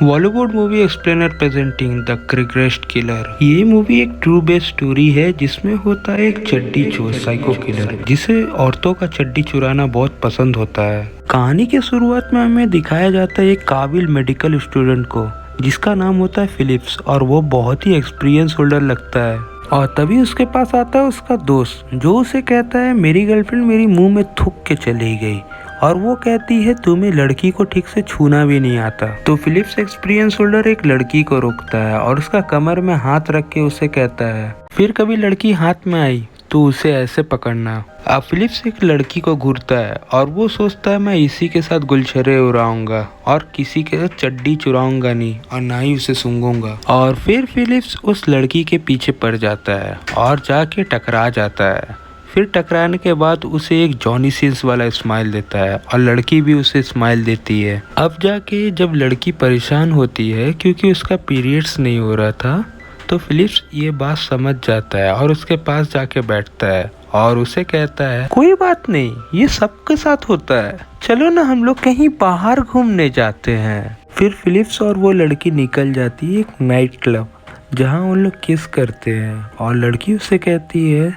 Bollywood movie explainer presenting the क्रिकेस्ट killer. ये movie एक ट्रू बेस्ड स्टोरी है जिसमें होता है एक चड्डी चोर साइको किलर जिसे औरतों का चड्डी चुराना बहुत पसंद होता है। कहानी के शुरुआत में हमें दिखाया जाता है एक काबिल मेडिकल स्टूडेंट को जिसका नाम होता है फिलिप्स और वो बहुत ही एक्सपीरियंस होल्डर लगता है। और तभी उसके पास आता है उसका दोस्त जो उसे कहता है मेरी गर्लफ्रेंड मेरी मुंह में थूक के चली गई और वो कहती है तुम्हें लड़की को ठीक से छूना भी नहीं आता। तो फिलिप्स एक्सपीरियंस होल्डर एक लड़की को रोकता है और उसका कमर में हाथ रख के उसे कहता है फिर कभी लड़की हाथ में आई तो उसे ऐसे पकड़ना। अब फिलिप्स एक लड़की को घूरता है और वो सोचता है मैं इसी के साथ गुलछरे उड़ाऊंगा और किसी के साथ चड्डी चुराऊंगा नहीं और ना ही उसे सूंघूंगा। और फिर फिलिप्स उस लड़की के पीछे पड़ जाता है और जाके टकरा जाता है। फिर टकराने के बाद उसे एक जॉनी सिन्स वाला स्माइल देता है और लड़की भी उसे स्माइल देती है। अब जाके जब लड़की परेशान होती है क्योंकि उसका पीरियड्स नहीं हो रहा था तो फिलिप्स ये बात समझ जाता है और उसके पास जाके बैठता है और उसे कहता है कोई बात नहीं, ये सबके साथ होता है, चलो ना हम लोग कहीं बाहर घूमने जाते हैं। फिर फिलिप्स और वो लड़की निकल जाती है एक नाइट क्लब जहाँ उन लोग किस करते हैं और लड़की उसे कहती है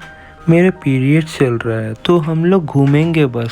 मेरे पीरियड चल रहा है तो हम लोग घूमेंगे बस,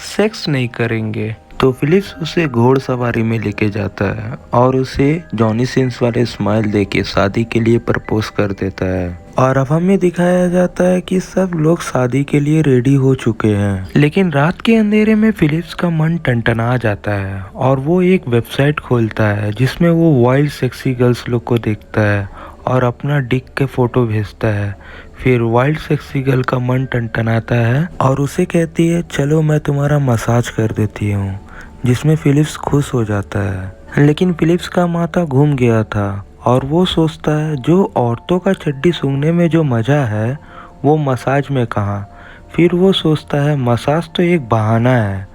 सेक्स नहीं करेंगे। तो फिलिप्स उसे घोड़सवारी में लेके जाता है और उसे जॉनी सिन्स वाले स्माइल देके शादी के लिए प्रपोज कर देता है। और अब हमें दिखाया जाता है कि सब लोग शादी के लिए रेडी हो चुके हैं, लेकिन रात के अंधेरे में फिलिप्स का मन टनटना जाता है और वो एक वेबसाइट खोलता है जिसमें वो वाइल्ड सेक्सी गर्ल्स लोग को देखता है और अपना डिक के फोटो भेजता है। फिर वाइल्ड सेक्सी गर्ल का मन टनटनाता है और उसे कहती है चलो मैं तुम्हारा मसाज कर देती हूँ, जिसमें फिलिप्स खुश हो जाता है। लेकिन फिलिप्स का माथा घूम गया था और वो सोचता है जो औरतों का चड्डी सूंघने में जो मज़ा है वो मसाज में कहाँ। फिर वो सोचता है मसाज तो एक बहाना है,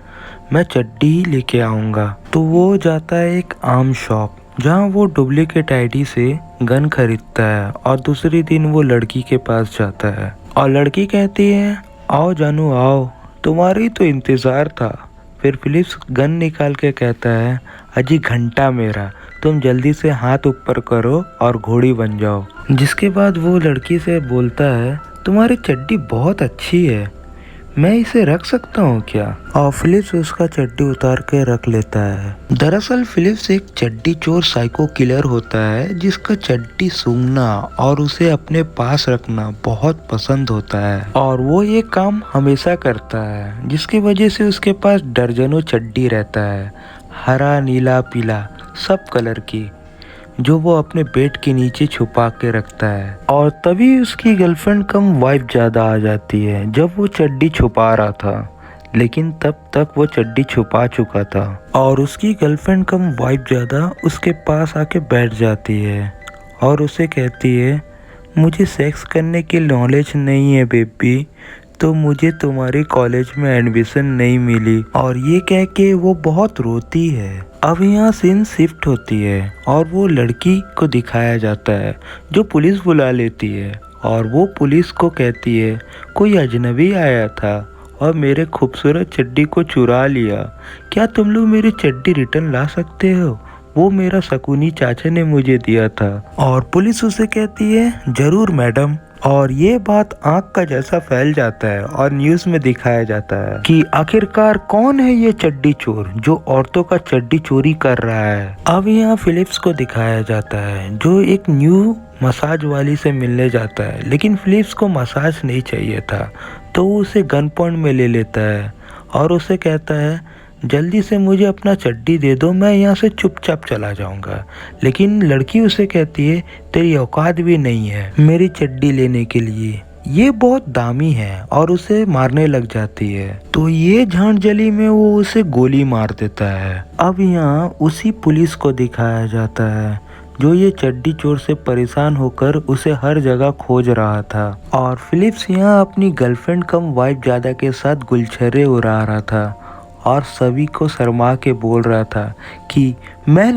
मैं चड्डी ही लेके आऊँगा। तो वो जाता है एक आर्म शॉप जहाँ वो डुप्लीकेट आईडी से गन खरीदता है और दूसरे दिन वो लड़की के पास जाता है और लड़की कहती है आओ जानू आओ, तुम्हारी तो इंतज़ार था। फिर फिलिप्स गन निकाल के कहता है अजी घंटा मेरा, तुम जल्दी से हाथ ऊपर करो और घोड़ी बन जाओ। जिसके बाद वो लड़की से बोलता है तुम्हारी चड्डी बहुत अच्छी है, मैं इसे रख सकता हूँ क्या? और फिलिप्स उसका चड्डी उतार के रख लेता है। दरअसल फिलिप्स एक चड्डी चोर साइको किलर होता है जिसका चड्डी सूंघना और उसे अपने पास रखना बहुत पसंद होता है और वो ये काम हमेशा करता है, जिसकी वजह से उसके पास दर्जनों चड्डी रहता है, हरा नीला पीला सब कलर की, जो वो अपने बेड के नीचे छुपा के रखता है। और तभी उसकी गर्लफ्रेंड कम वाइफ ज़्यादा आ जाती है जब वो चड्डी छुपा रहा था, लेकिन तब तक वो चड्डी छुपा चुका था और उसकी गर्लफ्रेंड कम वाइफ ज़्यादा उसके पास आके बैठ जाती है और उसे कहती है मुझे सेक्स करने की नॉलेज नहीं है बेबी, तो मुझे तुम्हारे कॉलेज में एडमिशन नहीं मिली। और ये कह के वो बहुत रोती है। अब यहाँ सीन शिफ्ट होती है और वो लड़की को दिखाया जाता है जो पुलिस बुला लेती है और वो पुलिस को कहती है कोई अजनबी आया था और मेरे खूबसूरत चड्डी को चुरा लिया, क्या तुम लोग मेरी चड्डी रिटर्न ला सकते हो? वो मेरा शकुनी चाचा ने मुझे दिया था। और पुलिस उसे कहती है जरूर मैडम। और ये बात आंख का जैसा फैल जाता है और न्यूज़ में दिखाया जाता है कि आखिरकार कौन है ये चड्डी चोर जो औरतों का चड्डी चोरी कर रहा है। अब यहाँ फिलिप्स को दिखाया जाता है जो एक न्यू मसाज वाली से मिलने जाता है, लेकिन फिलिप्स को मसाज नहीं चाहिए था तो वो उसे गन पॉइंट में ले लेता है और उसे कहता है जल्दी से मुझे अपना चड्डी दे दो, मैं यहाँ से चुपचाप चला जाऊंगा। लेकिन लड़की उसे कहती है तेरी औकात भी नहीं है मेरी चड्डी लेने के लिए, ये बहुत दामी है और उसे मारने लग जाती है। तो ये झांझली में वो उसे गोली मार देता है। अब यहाँ उसी पुलिस को दिखाया जाता है जो ये चड्डी चोर से परेशान होकर उसे हर जगह खोज रहा था और फिलिप्स यहाँ अपनी गर्लफ्रेंड कम वाइफ ज़्यादा के साथ गुलछरे उड़ा रहा था और सभी को शर्मा के बोल रहा था कि मैं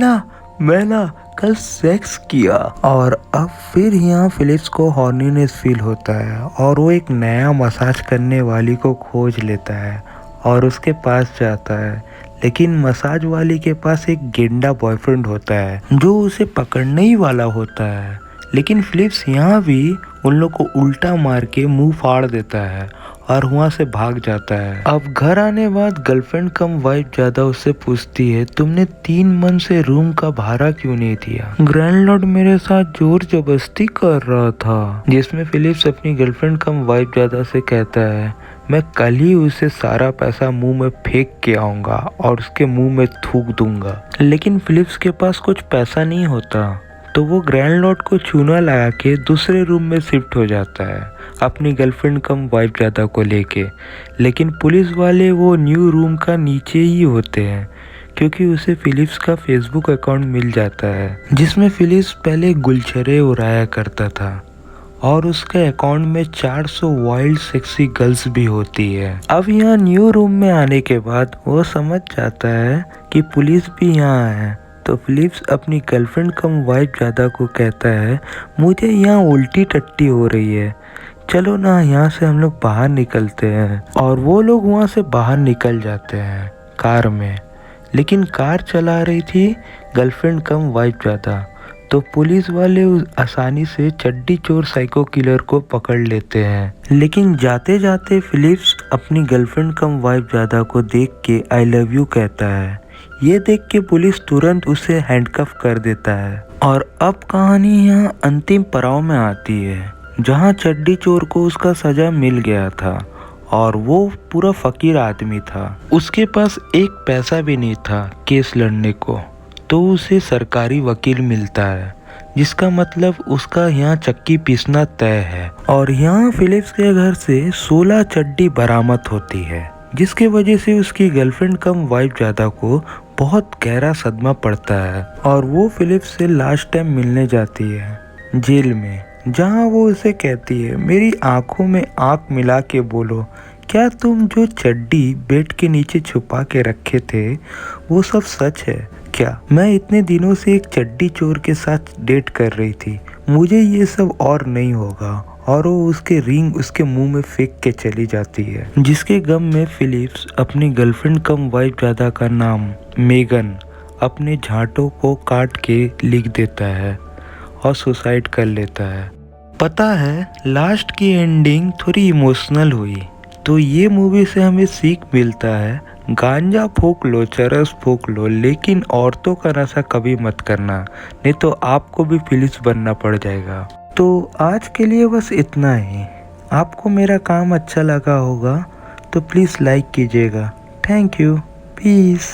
कल सेक्स किया। और अब फिर यहाँ फिलिप्स को हॉर्नीनेस फील होता है और वो एक नया मसाज करने वाली को खोज लेता है और उसके पास जाता है, लेकिन मसाज वाली के पास एक गेंडा बॉयफ्रेंड होता है जो उसे पकड़ने ही वाला होता है। लेकिन फिलिप्स यहाँ भी उन लोग को उल्टा मार के मुंह फाड़ देता है और वहाँ से भाग जाता है। अब घर आने बाद गर्लफ्रेंड कम वाइफ ज्यादा उससे पूछती है, तुमने 3 मंथ से रूम का भाड़ा क्यों नहीं दिया? ग्रैंडलॉर्ड मेरे साथ जोर जबरदस्ती कर रहा था। जिसमें फिलिप्स अपनी गर्लफ्रेंड कम वाइफ ज्यादा से कहता है, मैं कल ही उसे सारा पैसा मुंह में फेंक के आऊंगा और उसके मुंह में थूक दूंगा। लेकिन फिलिप्स के पास कुछ पैसा नहीं होता, तो वो ग्रैंडलॉर्ड को चूना लगा के दूसरे रूम में शिफ्ट हो जाता है अपनी गर्लफ्रेंड कम वाइफ ज्यादा को लेके। लेकिन पुलिस वाले वो न्यू रूम का नीचे ही होते हैं क्योंकि उसे फिलिप्स का फेसबुक अकाउंट मिल जाता है जिसमें फिलिप्स पहले गुलछरे उड़ाया करता था और उसके अकाउंट में 400 वाइल्ड सेक्सी गर्ल्स भी होती है। अब यहाँ न्यू रूम में आने के बाद वो समझ जाता है कि पुलिस भी यहाँ है, तो फिलिप्स अपनी गर्लफ्रेंड कम वाइफ ज्यादा को कहता है, मुझे यहाँ उल्टी टट्टी हो रही है, चलो ना यहाँ से हम लोग बाहर निकलते हैं। और वो लोग वहाँ से बाहर निकल जाते हैं कार में। लेकिन कार चला रही थी गर्लफ्रेंड कम वाइफ ज्यादा, तो पुलिस वाले आसानी से चड्डी चोर साइको किलर को पकड़ लेते हैं। लेकिन जाते जाते फिलिप्स अपनी गर्लफ्रेंड कम वाइफ ज्यादा को देख के आई लव यू कहता है। ये देख के पुलिस तुरंत उसे हैंडकफ कर देता है। और अब कहानी यहाँ अंतिम पड़ाव में आती है जहाँ चड्डी चोर को उसका सजा मिल गया था और वो पूरा फकीर आदमी था। उसके पास एक पैसा भी नहीं था केस लड़ने को, तो उसे सरकारी वकील मिलता है जिसका मतलब उसका यहाँ चक्की पीसना तय है। और यहाँ फिलिप्स के घर से 16 चड्डी बरामद होती है जिसके वजह से उसकी गर्लफ्रेंड कम वाइफ ज्यादा को बहुत गहरा सदमा पड़ता है और वो फिलिप्स से लास्ट टाइम मिलने जाती है जेल में, जहाँ वो उसे कहती है, मेरी आंखों में आंख मिला के बोलो, क्या तुम जो चड्डी बेड के नीचे छुपा के रखे थे वो सब सच है क्या? मैं इतने दिनों से एक चड्डी चोर के साथ डेट कर रही थी, मुझे ये सब और नहीं होगा। और वो उसके रिंग उसके मुंह में फेंक के चली जाती है। जिसके गम में फिलिप्स अपनी गर्लफ्रेंड कम वाइफ ज्यादा का नाम मेगन अपने झांटों को काट के लिख देता है और सुसाइड कर लेता है। पता है लास्ट की एंडिंग थोड़ी इमोशनल हुई, तो ये मूवी से हमें सीख मिलता है, गांजा फूक लो, चरस फूक लो, लेकिन औरतों का नशा कभी मत करना, नहीं तो आपको भी फिलिप्स बनना पड़ जाएगा। तो आज के लिए बस इतना ही। आपको मेरा काम अच्छा लगा होगा तो प्लीज़ लाइक कीजिएगा। Thank you, piece.